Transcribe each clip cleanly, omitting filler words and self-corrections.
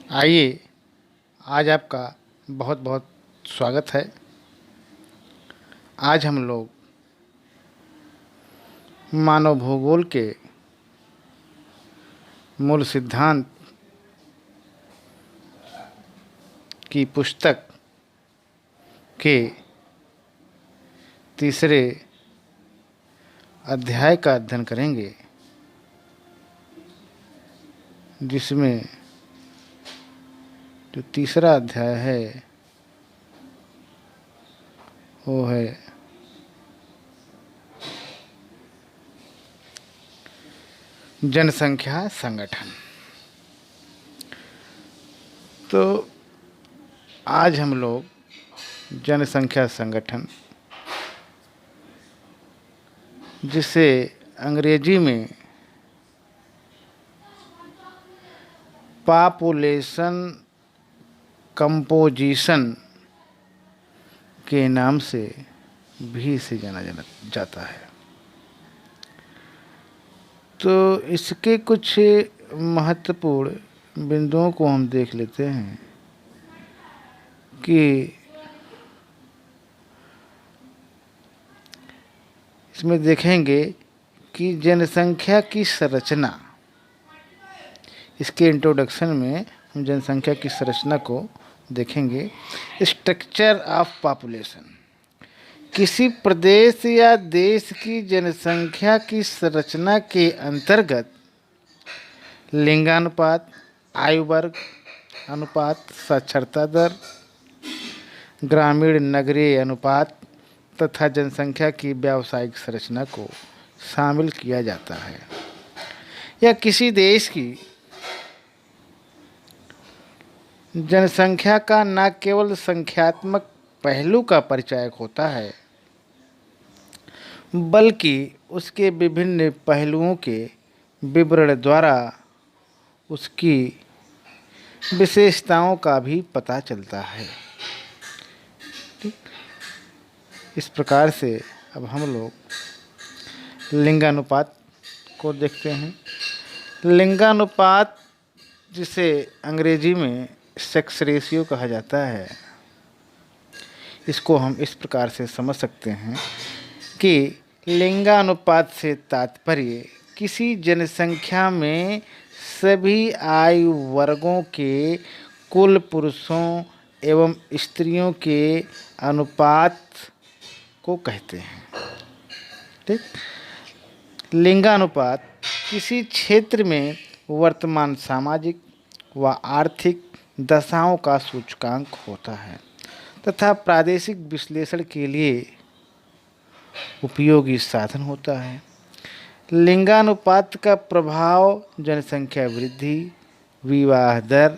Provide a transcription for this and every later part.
आइए, आज आपका बहुत बहुत स्वागत है। आज हम लोग मानव भूगोल के मूल सिद्धांत की पुस्तक के तीसरे अध्याय का अध्ययन करेंगे, जिसमें जो तीसरा अध्याय है वो है जनसंख्या संगठन। तो आज हम लोग जनसंख्या संगठन, जिसे अंग्रेजी में पॉपुलेशन कंपोजिशन के नाम से भी इसे जाना जाता है। तो इसके कुछ महत्वपूर्ण बिंदुओं को हम देख लेते हैं कि इसमें देखेंगे कि जनसंख्या की संरचना, इसके इंट्रोडक्शन में हम जनसंख्या की संरचना को देखेंगे। स्ट्रक्चर ऑफ पॉपुलेशन, किसी प्रदेश या देश की जनसंख्या की संरचना के अंतर्गत लिंगानुपात, आयु वर्ग अनुपात, साक्षरता दर, ग्रामीण नगरीय अनुपात तथा जनसंख्या की व्यावसायिक संरचना को शामिल किया जाता है। यह किसी देश की जनसंख्या का न केवल संख्यात्मक पहलू का परिचायक होता है, बल्कि उसके विभिन्न पहलुओं के विवरण द्वारा उसकी विशेषताओं का भी पता चलता है। इस प्रकार से अब हम लोग लिंगानुपात को देखते हैं। लिंगानुपात, जिसे अंग्रेजी में सेक्स रेशियो कहा जाता है, इसको हम इस प्रकार से समझ सकते हैं कि लिंगानुपात से तात्पर्य किसी जनसंख्या में सभी आयु वर्गों के कुल पुरुषों एवं स्त्रियों के अनुपात को कहते हैं। ठीक, लिंगानुपात किसी क्षेत्र में वर्तमान सामाजिक व आर्थिक दशाओं का सूचकांक होता है तथा प्रादेशिक विश्लेषण के लिए उपयोगी साधन होता है। लिंगानुपात का प्रभाव जनसंख्या वृद्धि, विवाह दर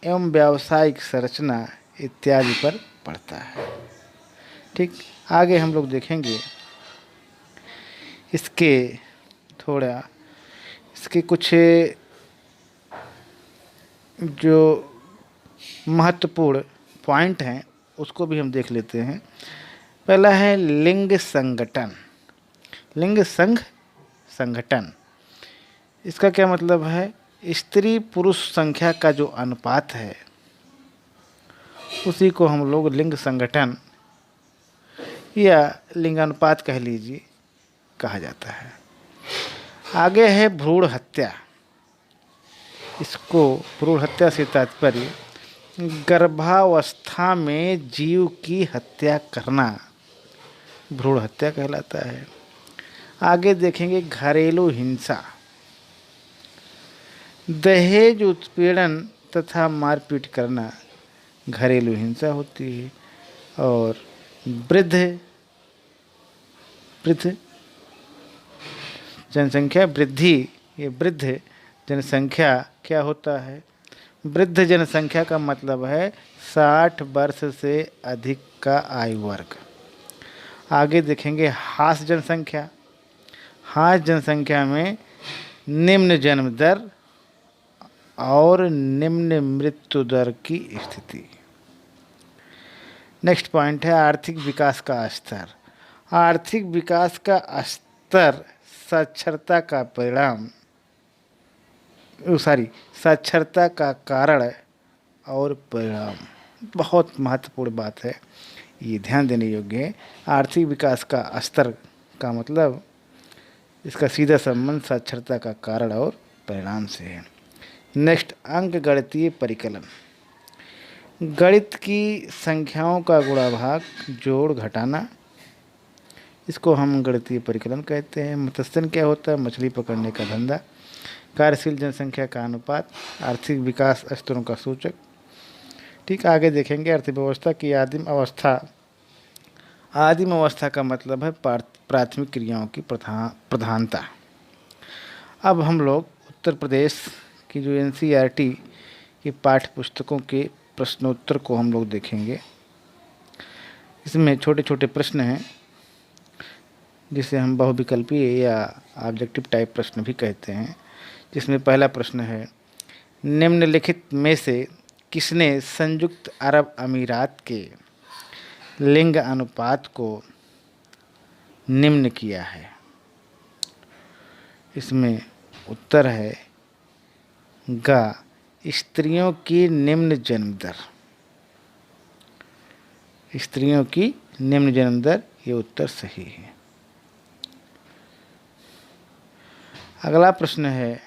एवं व्यावसायिक संरचना इत्यादि पर पड़ता है। ठीक, आगे हम लोग देखेंगे इसके कुछ जो महत्वपूर्ण पॉइंट हैं उसको भी हम देख लेते हैं। पहला है लिंग संगठन। लिंग संगठन, इसका क्या मतलब है? स्त्री पुरुष संख्या का जो अनुपात है उसी को हम लोग लिंग संगठन या लिंगानुपात कह लीजिए कहा जाता है। आगे है भ्रूण हत्या। इसको भ्रूण हत्या से तात्पर्य गर्भावस्था में जीव की हत्या करना भ्रूण हत्या कहलाता है। आगे देखेंगे घरेलू हिंसा। दहेज उत्पीड़न तथा मारपीट करना घरेलू हिंसा होती है। और वृद्ध जनसंख्या वृद्धि, ये वृद्ध जनसंख्या क्या होता है? वृद्ध जनसंख्या का मतलब है 60 वर्ष से अधिक का आयु वर्ग। आगे देखेंगे ह्रास जनसंख्या। ह्रास जनसंख्या में निम्न जन्म दर और निम्न मृत्यु दर की स्थिति। नेक्स्ट पॉइंट है आर्थिक विकास का स्तर। आर्थिक विकास का स्तर साक्षरता का कारण और परिणाम, बहुत महत्वपूर्ण बात है, ये ध्यान देने योग्य है। आर्थिक विकास का स्तर का मतलब इसका सीधा संबंध साक्षरता का कारण और परिणाम से है। नेक्स्ट, अंक गणितीय परिकलन। गणित की संख्याओं का गुणा भाग, जोड़ घटाना, इसको हम गणितीय परिकलन कहते हैं। मत्स्यन क्या होता है? मछली पकड़ने का धंधा। कार्यशील जनसंख्या का अनुपात, आर्थिक विकास स्तरों का सूचक। ठीक, आगे देखेंगे अर्थव्यवस्था की आदिम अवस्था। आदिम अवस्था का मतलब है प्राथमिक क्रियाओं की प्रधानता। अब हम लोग उत्तर प्रदेश की जो एनसीईआरटी की पाठ्य पुस्तकों के प्रश्नोत्तर को हम लोग देखेंगे। इसमें छोटे छोटे प्रश्न हैं जिसे हम बहुविकल्पीय या ऑब्जेक्टिव टाइप प्रश्न भी कहते हैं। जिसमें पहला प्रश्न है, निम्नलिखित में से किसने संयुक्त अरब अमीरात के लिंग अनुपात को निम्न किया है? इसमें उत्तर है ग, स्त्रियों की निम्न जन्म दर। स्त्रियों की निम्न जन्म दर, ये उत्तर सही है। अगला प्रश्न है,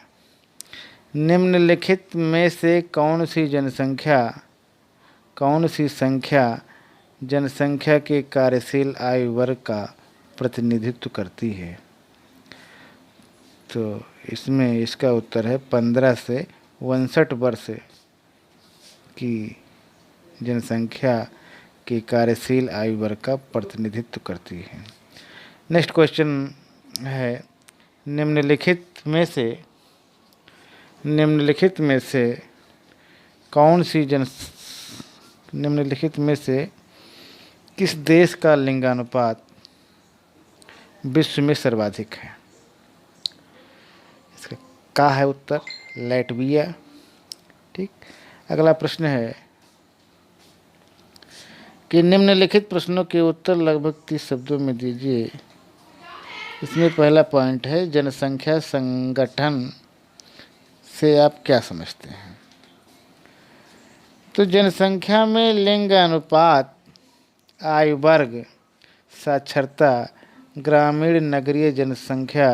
निम्नलिखित में से कौन सी संख्या जनसंख्या के कार्यशील आयु वर्ग का प्रतिनिधित्व करती है? तो इसमें इसका उत्तर है 15 से 59 वर्ष की जनसंख्या की कार्यशील आयु वर्ग का प्रतिनिधित्व करती है। नेक्स्ट क्वेश्चन है, निम्नलिखित में से किस देश का लिंगानुपात विश्व में सर्वाधिक है? इसका का है उत्तर? लैटविया। ठीक, अगला प्रश्न है कि निम्नलिखित प्रश्नों के उत्तर लगभग 30 शब्दों में दीजिए। इसमें पहला पॉइंट है, जनसंख्या संगठन से आप क्या समझते हैं? तो जनसंख्या में लिंग अनुपात, आयु वर्ग, साक्षरता, ग्रामीण नगरीय जनसंख्या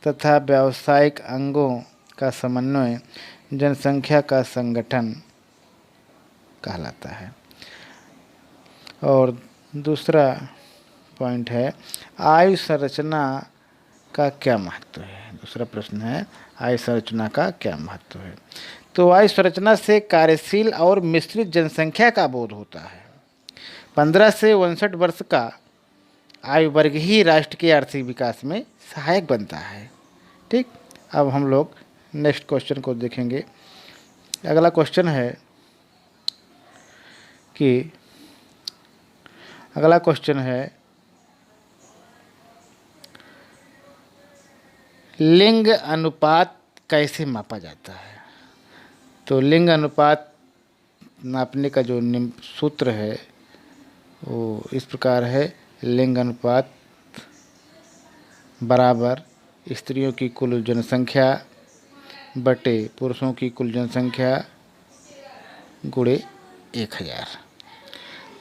तथा व्यावसायिक अंगों का समन्वय जनसंख्या का संगठन कहलाता है। और दूसरा पॉइंट है, आयु संरचना का क्या महत्व है? दूसरा प्रश्न है, आयु संरचना का क्या महत्व है? तो आयु संरचना से कार्यशील और मिश्रित जनसंख्या का बोध होता है। 15 से 59 वर्ष का आयु वर्ग ही राष्ट्र के आर्थिक विकास में सहायक बनता है। ठीक, अब हम लोग नेक्स्ट क्वेश्चन को देखेंगे। अगला क्वेश्चन है लिंग अनुपात कैसे मापा जाता है? तो लिंग अनुपात नापने का जो सूत्र है वो इस प्रकार है, लिंग अनुपात बराबर स्त्रियों की कुल जनसंख्या बटे पुरुषों की कुल जनसंख्या गुणे 1000।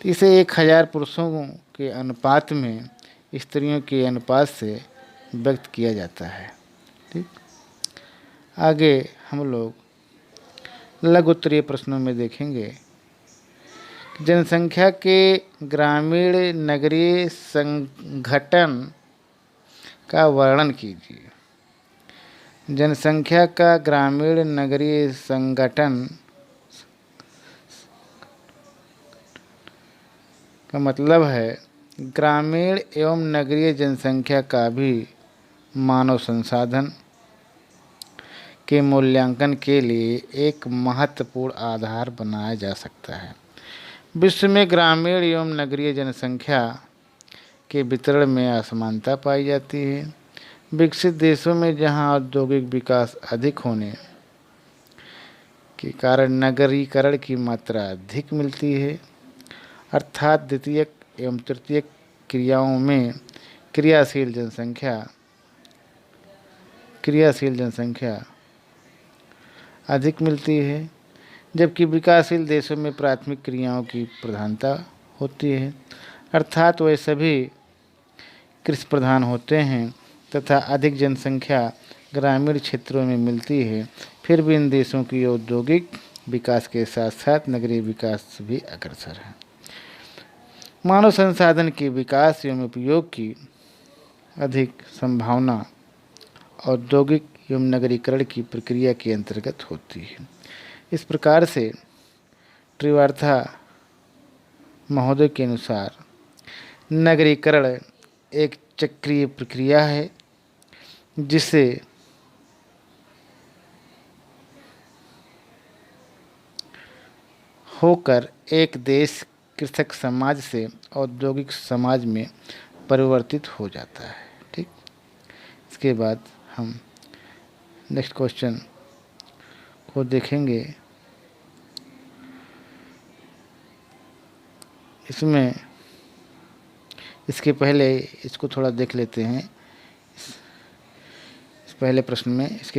तो इसे 1000 पुरुषों के अनुपात में स्त्रियों के अनुपात से व्यक्त किया जाता है। ठीक, आगे हम लोग लघु उत्तरीय प्रश्नों में देखेंगे, जनसंख्या के ग्रामीण नगरीय संगठन का वर्णन कीजिए। जनसंख्या का ग्रामीण नगरीय संगठन का मतलब है ग्रामीण एवं नगरीय जनसंख्या का भी मानव संसाधन के मूल्यांकन के लिए एक महत्वपूर्ण आधार बनाया जा सकता है। विश्व में ग्रामीण एवं नगरीय जनसंख्या के वितरण में असमानता पाई जाती है। विकसित देशों में जहां औद्योगिक विकास अधिक होने के कारण नगरीकरण की मात्रा अधिक मिलती है, अर्थात द्वितीयक एवं तृतीयक क्रियाओं में क्रियाशील जनसंख्या अधिक मिलती है। जबकि विकासशील देशों में प्राथमिक क्रियाओं की प्रधानता होती है, अर्थात वे सभी कृषि प्रधान होते हैं तथा अधिक जनसंख्या ग्रामीण क्षेत्रों में मिलती है। फिर भी इन देशों की औद्योगिक विकास के साथ साथ नगरीय विकास भी अग्रसर है। मानव संसाधन के विकास एवं उपयोग की अधिक संभावना औद्योगिक एवं नगरीकरण की प्रक्रिया के अंतर्गत होती है। इस प्रकार से त्रिवार्था महोदय के अनुसार नगरीकरण एक चक्रीय प्रक्रिया है जिसे होकर एक देश कृषक समाज से औद्योगिक समाज में परिवर्तित हो जाता है। ठीक, इसके बाद हम नेक्स्ट क्वेश्चन को देखेंगे। इसमें इसके पहले इसको थोड़ा देख लेते हैं। इसके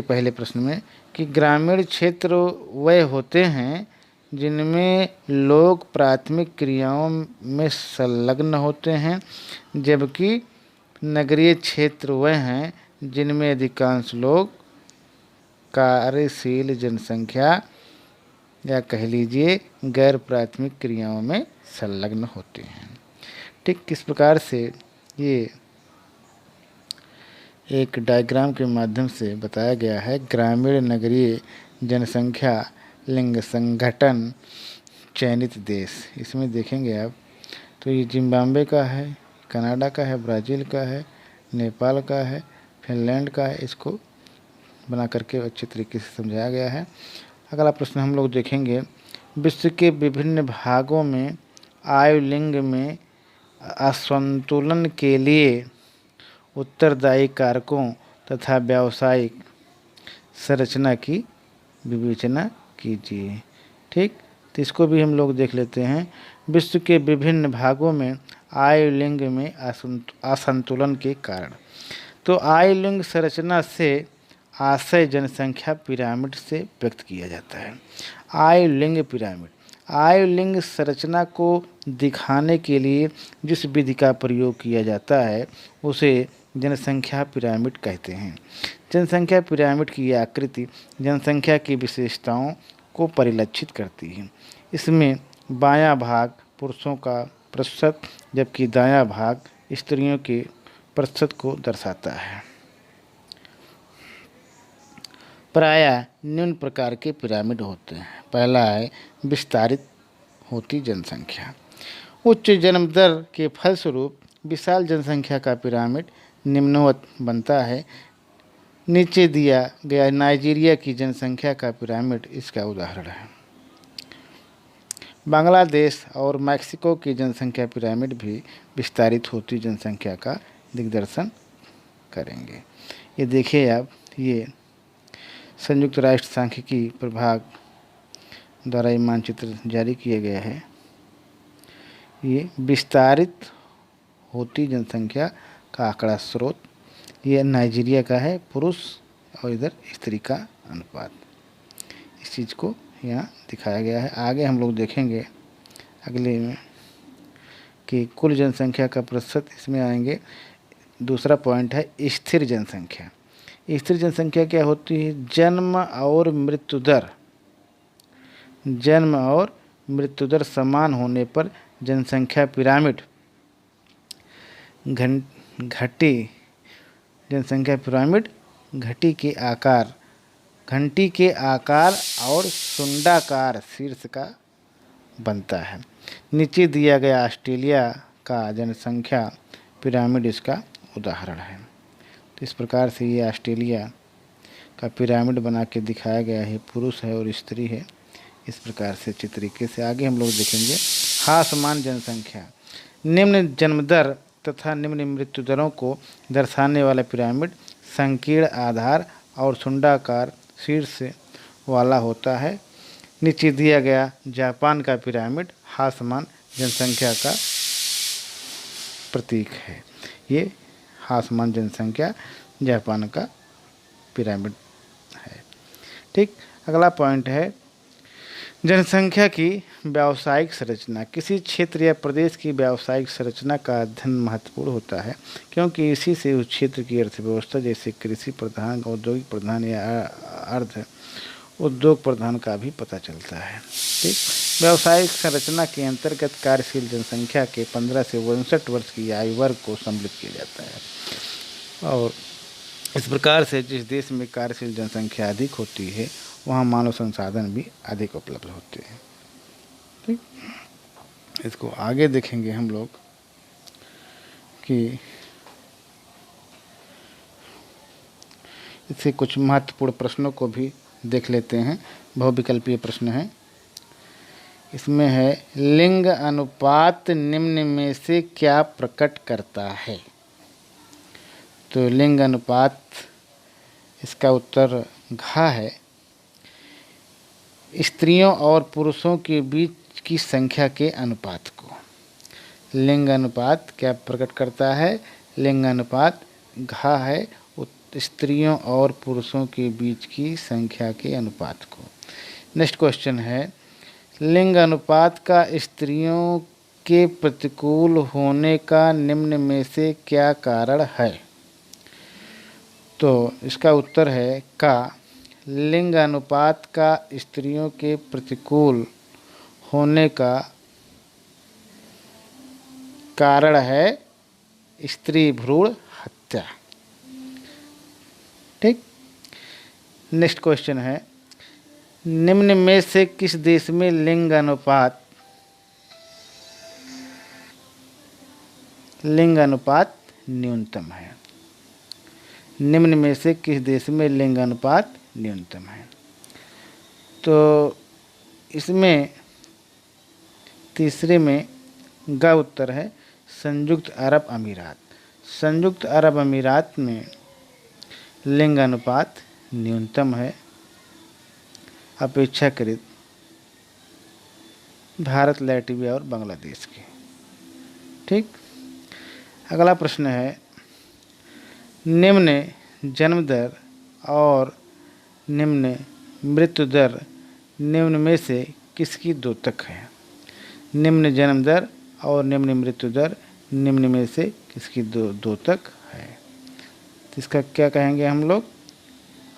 पहले प्रश्न में कि ग्रामीण क्षेत्र वह होते हैं जिनमें लोग प्राथमिक क्रियाओं में संलग्न होते हैं, जबकि नगरीय क्षेत्र वह हैं जिनमें अधिकांश लोग कार्यशील जनसंख्या या कह लीजिए गैर प्राथमिक क्रियाओं में संलग्न होते हैं। ठीक, किस प्रकार से ये एक डायग्राम के माध्यम से बताया गया है। ग्रामीण नगरीय जनसंख्या लिंग संगठन चयनित देश, इसमें देखेंगे आप तो ये जिम्बाब्वे का है, कनाडा का है, ब्राज़ील का है, नेपाल का है, फिनलैंड का है। इसको बना करके अच्छे तरीके से समझाया गया है। अगला प्रश्न हम लोग देखेंगे। विश्व के विभिन्न भागों में आयु लिंग में असंतुलन के लिए उत्तरदायी कारकों तथा व्यावसायिक संरचना की विवेचना कीजिए। ठीक, तो इसको भी हम लोग देख लेते हैं। विश्व के विभिन्न भागों में आयु लिंग में असंतुलन के कारण। तो आयु लिंग संरचना से आशय जनसंख्या पिरामिड से व्यक्त किया जाता है। आयु लिंग पिरामिड, आयु लिंग संरचना को दिखाने के लिए जिस विधि का प्रयोग किया जाता है उसे जनसंख्या पिरामिड कहते हैं। जनसंख्या पिरामिड की यह आकृति जनसंख्या की विशेषताओं को परिलक्षित करती है। इसमें बायां भाग पुरुषों का प्रतिशत जबकि दायां भाग स्त्रियों के प्रतिशत को दर्शाता है। प्रायः निम्न प्रकार के पिरामिड होते हैं। पहला है विस्तारित होती जनसंख्या। उच्च जन्म दर के फलस्वरूप विशाल जनसंख्या का पिरामिड निम्नवत बनता है। नीचे दिया गया नाइजीरिया की जनसंख्या का पिरामिड इसका उदाहरण है। बांग्लादेश और मैक्सिको की जनसंख्या पिरामिड भी विस्तारित होती जनसंख्या का दिग्दर्शन करेंगे। ये देखिए आप, ये संयुक्त राष्ट्र सांख्यिकी प्रभाग द्वारा ये मानचित्र जारी किया गया है। ये विस्तारित होती जनसंख्या का आंकड़ा स्रोत, ये नाइजीरिया का है, पुरुष और इधर स्त्री का अनुपात। इस चीज़ को यहाँ दिखाया गया है। आगे हम लोग देखेंगे अगले में कि कुल जनसंख्या का प्रतिशत इसमें आएंगे। दूसरा पॉइंट है स्थिर जनसंख्या। स्थिर जनसंख्या क्या होती है? जन्म और मृत्यु दर समान होने पर जनसंख्या पिरामिड घंटी के आकार और सुंडाकार शीर्ष का बनता है। नीचे दिया गया ऑस्ट्रेलिया का जनसंख्या पिरामिड इसका उदाहरण है। तो इस प्रकार से ये ऑस्ट्रेलिया का पिरामिड बना के दिखाया गया है। पुरुष है और स्त्री है। इस प्रकार से अच्छी तरीके से आगे हम लोग देखेंगे। हासमान जनसंख्या, निम्न जन्म दर तथा निम्न मृत्यु दरों को दर्शाने वाला पिरामिड संकीर्ण आधार और सुंडाकार शीर्ष वाला होता है। नीचे दिया गया जापान का पिरामिड हासमान जनसंख्या का प्रतीक है। ये हासमान जनसंख्या जापान का पिरामिड है। ठीक, अगला पॉइंट है जनसंख्या की व्यावसायिक संरचना। किसी क्षेत्र या प्रदेश की व्यावसायिक संरचना का अध्ययन महत्वपूर्ण होता है, क्योंकि इसी से उस क्षेत्र की अर्थव्यवस्था, जैसे कृषि प्रधान, औद्योगिक प्रधान या अर्ध उद्योग प्रधान का भी पता चलता है। ठीक, व्यावसायिक संरचना के अंतर्गत कार्यशील जनसंख्या के 15 से 59 वर्ष की आयु वर्ग को सम्मिलित किया जाता है। और इस प्रकार से जिस देश में कार्यशील जनसंख्या अधिक होती है, वहाँ मानव संसाधन भी अधिक उपलब्ध होते हैं। ठीक, इसको आगे देखेंगे हम लोग कि इससे कुछ महत्वपूर्ण प्रश्नों को भी देख लेते हैं। बहुविकल्पीय प्रश्न है। इसमें है, लिंग अनुपात निम्न में से क्या प्रकट करता है? तो लिंग अनुपात, इसका उत्तर घ है। स्त्रियों और पुरुषों के बीच की संख्या के अनुपात को लिंग अनुपात क्या प्रकट करता है? लिंग अनुपात घ है, स्त्रियों और पुरुषों के बीच की संख्या के अनुपात को। नेक्स्ट क्वेश्चन है, लिंग अनुपात का स्त्रियों के प्रतिकूल होने का निम्न में से क्या कारण है? तो इसका उत्तर है का। लिंग अनुपात का स्त्रियों के प्रतिकूल होने का कारण है स्त्री भ्रूण हत्या। ठीक, नेक्स्ट क्वेश्चन है, निम्न में से किस देश में लिंग अनुपात न्यूनतम है? निम्न में से किस देश में लिंग अनुपात न्यूनतम है? तो इसमें तीसरे में ग उत्तर है, संयुक्त अरब अमीरात। संयुक्त अरब अमीरात में लिंग अनुपात न्यूनतम है अपेक्षाकृत भारत, लातविया और बांग्लादेश के। ठीक, अगला प्रश्न है, निम्न जन्म दर और निम्न मृत्यु दर निम्न में से किसकी द्योतक है? निम्न जन्म दर और निम्न मृत्यु दर निम्न में से किसकी द्योतक है? तो इसका क्या कहेंगे हम लोग?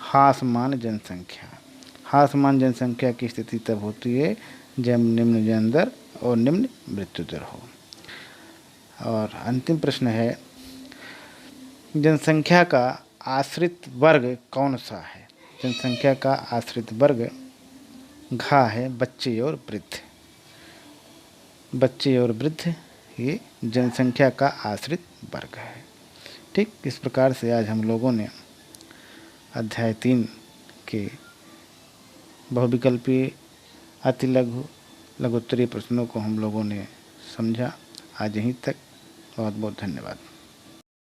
हासमान जनसंख्या। हासमान जनसंख्या की स्थिति तब होती है जब निम्न जन्म दर और निम्न मृत्यु दर हो। और अंतिम प्रश्न है, जनसंख्या का आश्रित वर्ग कौन सा है? जनसंख्या का आश्रित वर्ग घ है, बच्चे और वृद्ध। बच्चे और वृद्ध ये जनसंख्या का आश्रित वर्ग है। ठीक, इस प्रकार से आज हम लोगों ने अध्याय 3 के बहुविकल्पीय, अति लघु, लघुत्तरीय प्रश्नों को हम लोगों ने समझा। आज यहीं तक। बहुत बहुत धन्यवाद।